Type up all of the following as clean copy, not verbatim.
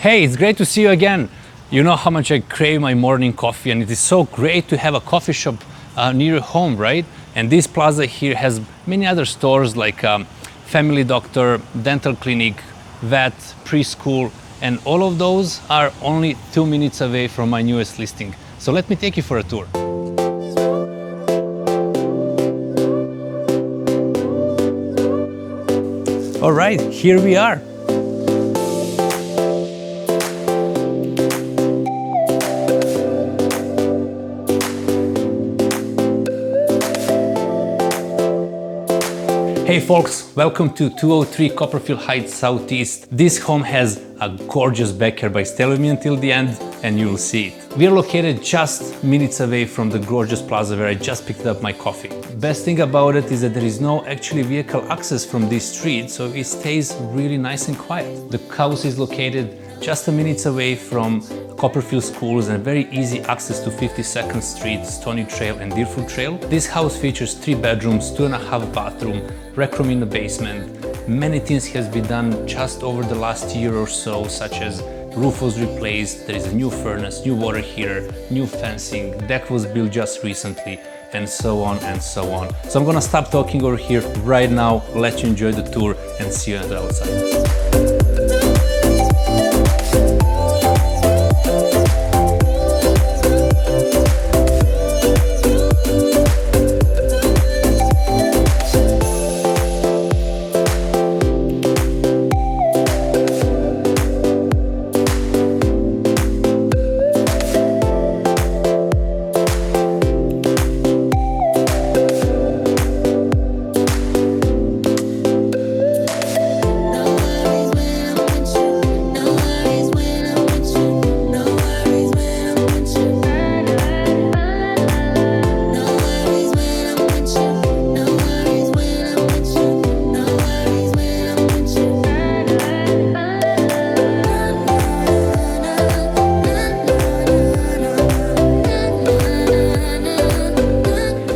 Hey, it's great to see you again. You know how much I crave my morning coffee, and it is so great to have a coffee shop near your home, right? And this plaza here has many other stores like Family Doctor, Dental Clinic, Vet, Preschool, and all of those are only 2 minutes away from my newest listing. So let me take you for a tour. All right, here we are. Hey folks, welcome to 203 Copperfield Heights Southeast. This home has a gorgeous backyard, but stay with me until the end and you'll see it. We are located just minutes away from the gorgeous plaza where I just picked up my coffee. Best thing about it is that there is no actually vehicle access from this street, so it stays really nice and quiet. The house is located just a minutes away from Copperfield schools and very easy access to 52nd Street, Stony Trail and Deerfoot Trail. This house features 3 bedrooms, 2.5 bathroom, rec room in the basement. Many things has been done just over the last year or so, such as roof was replaced, there is a new furnace, new water heater, new fencing, deck was built just recently, and so on and so on. So I'm gonna stop talking over here right now, let you enjoy the tour and see you on the outside.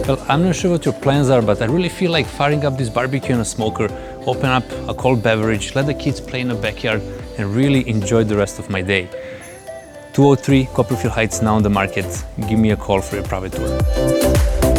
Well, I'm not sure what your plans are, but I really feel like firing up this barbecue and a smoker, open up a cold beverage, let the kids play in the backyard, and really enjoy the rest of my day. 203 Copperfield Heights now on the market. Give me a call for your private tour.